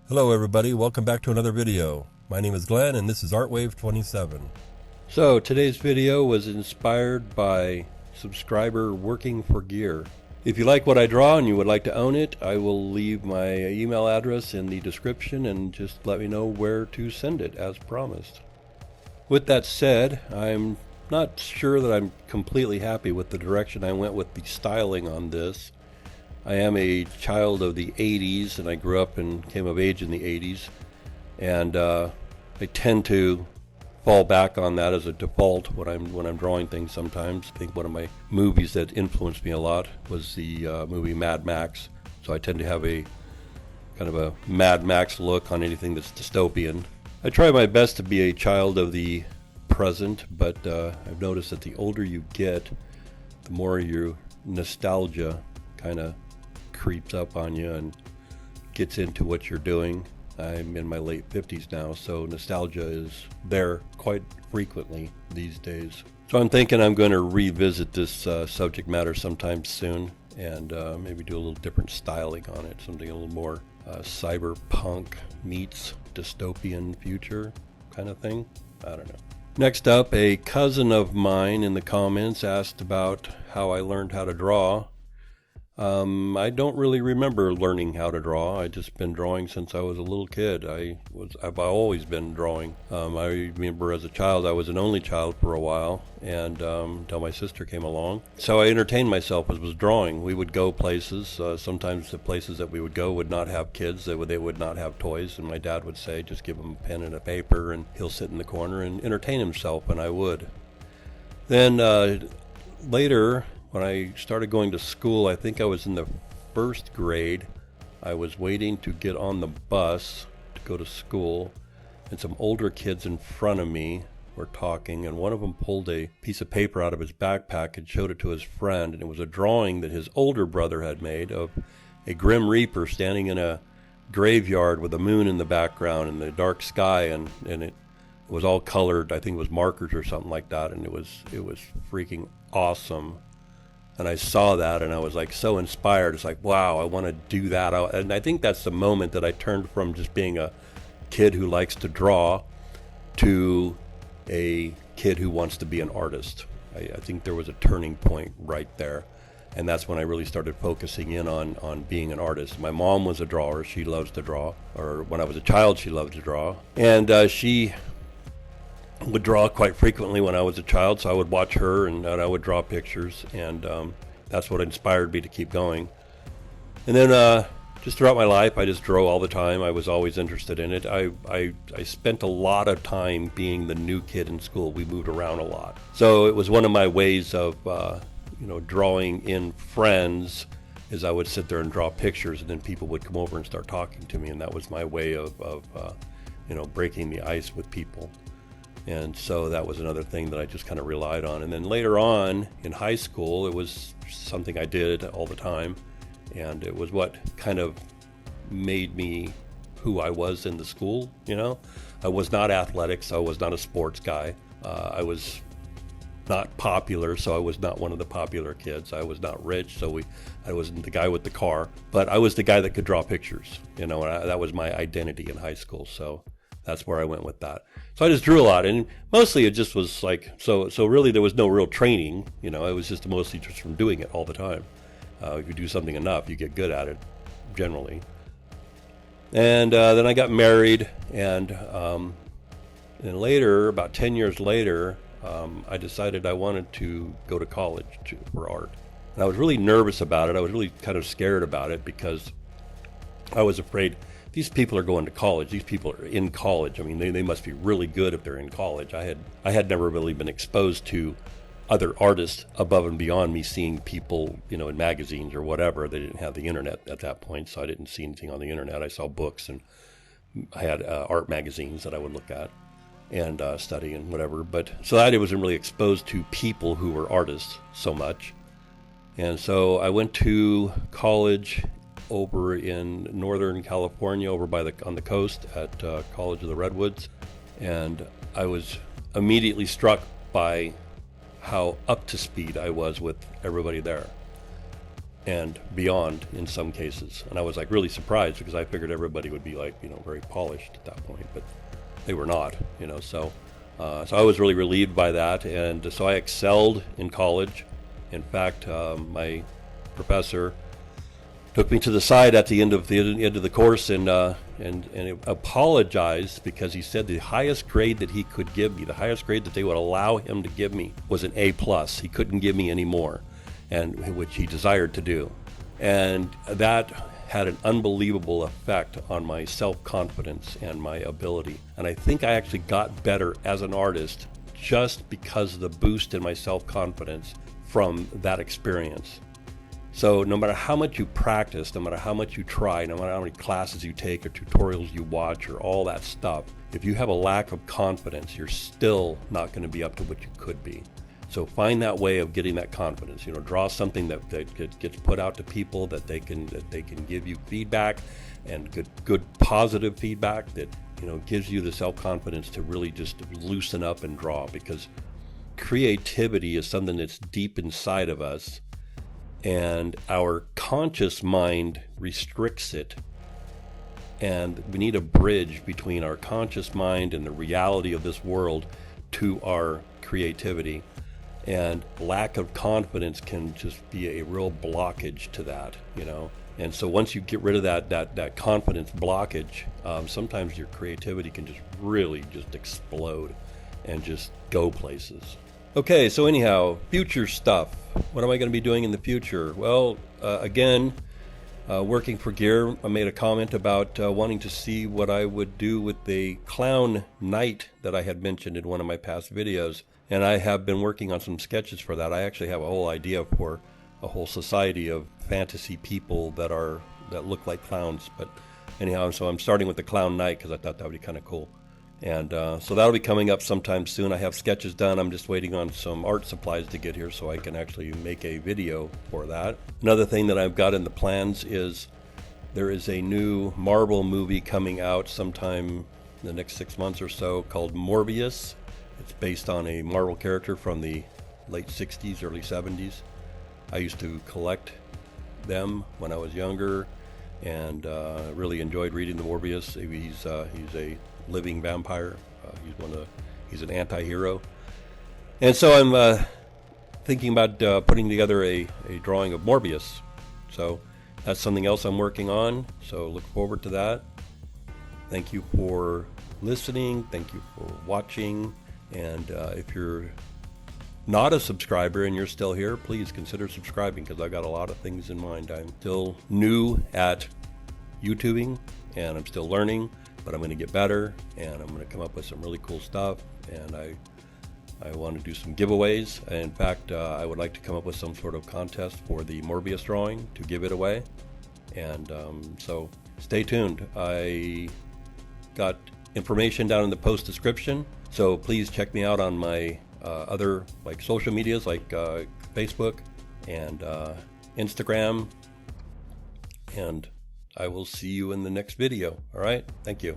Hello everybody, welcome back to another video. My name is Glenn and this is ArtWave27. So today's video was inspired by subscriber Working for Gear. If you like what I draw and you would like to own it, I will leave my email address in the description and just let me know where to send it as promised. With that said, I'm not sure that I'm completely happy with the direction I went with the styling on this. I am a child of the 80s, and I grew up and came of age in the 80s, and I tend to fall back on that as a default when I'm drawing things sometimes. I think one of my movies that influenced me a lot was the movie Mad Max, so I tend to have a kind of a Mad Max look on anything that's dystopian. I try my best to be a child of the present, but I've noticed that the older you get, the more your nostalgia kind of creeps up on you and gets into what you're doing. I'm in my late 50s now, so nostalgia is there quite frequently these days. So I'm thinking I'm going to revisit this subject matter sometime soon and maybe do a little different styling on it, something a little more cyberpunk meets dystopian future kind of thing. I don't know. Next up, a cousin of mine in the comments asked about how I learned how to draw. I don't really remember learning how to draw. I've just been drawing since I was a little kid. I've always been drawing. I remember as a child, I was an only child for a while, and until my sister came along. So I entertained myself as I was drawing. We would go places. Sometimes the places that we would go would not have kids. They would not have toys, and my dad would say, just give him a pen and a paper, and he'll sit in the corner and entertain himself, and I would. Then later, when I started going to school, I think I was in the first grade. I was waiting to get on the bus to go to school, and some older kids in front of me were talking, and one of them pulled a piece of paper out of his backpack and showed it to his friend, and it was a drawing that his older brother had made of a Grim Reaper standing in a graveyard with a moon in the background and the dark sky, and it was all colored. I think it was markers or something like that, and it was freaking awesome. And I saw that and I was like so inspired. It's like, wow, I want to do that. And I think that's the moment that I turned from just being a kid who likes to draw to a kid who wants to be an artist. I think there was a turning point right there. And that's when I really started focusing in on being an artist. My mom was a drawer. She loves to draw. Or when I was a child, she loved to draw. And she would draw quite frequently when I was a child, so I would watch her and I would draw pictures, and that's what inspired me to keep going. And then just throughout my life, I just drew all the time. I was always interested in it. I spent a lot of time being the new kid in school. We moved around a lot, so it was one of my ways of drawing in friends. Is I would sit there and draw pictures, and then people would come over and start talking to me, and that was my way of breaking the ice with people. And so that was another thing that I just kind of relied on. And then later on in high school, it was something I did all the time. And it was what kind of made me who I was in the school, I was not athletics. I was not a sports guy. I was not popular, so I was not one of the popular kids. I was not rich, so I wasn't the guy with the car. But I was the guy that could draw pictures, and that was my identity in high school. So that's where I went with that. So I just drew a lot, and mostly it just was like, so really there was no real training, it was just mostly just from doing it all the time. If you do something enough, you get good at it, generally. And then I got married, and later, about 10 years later, I decided I wanted to go to college for art. And I was really nervous about it. I was really kind of scared about it because I was afraid, these people are going to college. These people are in college. I mean, they must be really good if they're in college. I had never really been exposed to other artists above and beyond me seeing people, in magazines or whatever. They didn't have the internet at that point, so I didn't see anything on the internet. I saw books, and I had art magazines that I would look at and study and whatever. But so I wasn't really exposed to people who were artists so much. And so I went to college over in Northern California, over on the coast at College of the Redwoods, and I was immediately struck by how up to speed I was with everybody there. and beyond in some cases. And I was like really surprised because I figured everybody would be like, very polished at that point, but they were not, so I was really relieved by that. And so I excelled in college. In fact, my professor took me to the side at the end of the course and apologized because he said the highest grade that he could give me, the highest grade that they would allow him to give me, was an A+. He couldn't give me any more, and which he desired to do. And that had an unbelievable effect on my self-confidence and my ability. And I think I actually got better as an artist just because of the boost in my self-confidence from that experience. So no matter how much you practice, no matter how much you try, no matter how many classes you take or tutorials you watch or all that stuff, if you have a lack of confidence, you're still not going to be up to what you could be. So find that way of getting that confidence. Draw something that gets put out to people, that they can give you feedback, and good positive feedback that gives you the self-confidence to really just loosen up and draw. Because creativity is something that's deep inside of us, and our conscious mind restricts it. And we need a bridge between our conscious mind and the reality of this world to our creativity. And lack of confidence can just be a real blockage to that, And so once you get rid of that confidence blockage, sometimes your creativity can just really just explode and just go places. Okay, so anyhow, future stuff. What am I going to be doing in the future? Well, again, working for gear, I made a comment about wanting to see what I would do with the clown night that I had mentioned in one of my past videos. And I have been working on some sketches for that. I actually have a whole idea for a whole society of fantasy people that look like clowns. But anyhow, so I'm starting with the clown night because I thought that would be kind of cool. And so that'll be coming up sometime soon. I have sketches done. I'm just waiting on some art supplies to get here so I can actually make a video for that. Another thing that I've got in the plans is there is a new Marvel movie coming out sometime in the next 6 months or so called Morbius. It's based on a Marvel character from the late 60s, early 70s. I used to collect them when I was younger and really enjoyed reading the Morbius. He's a living vampire. He's an anti-hero. And so I'm thinking about putting together a drawing of Morbius. So that's something else I'm working on. So look forward to that. Thank you for listening. Thank you for watching. And if you're not a subscriber and you're still here, please consider subscribing because I got a lot of things in mind. I'm still new at YouTubing and I'm still learning, but I'm going to get better and I'm going to come up with some really cool stuff. And I want to do some giveaways. In fact, I would like to come up with some sort of contest for the Morbius drawing to give it away. And so stay tuned. I got information down in the post description. So please check me out on my other social medias like Facebook and Instagram. And I will see you in the next video. All right. Thank you.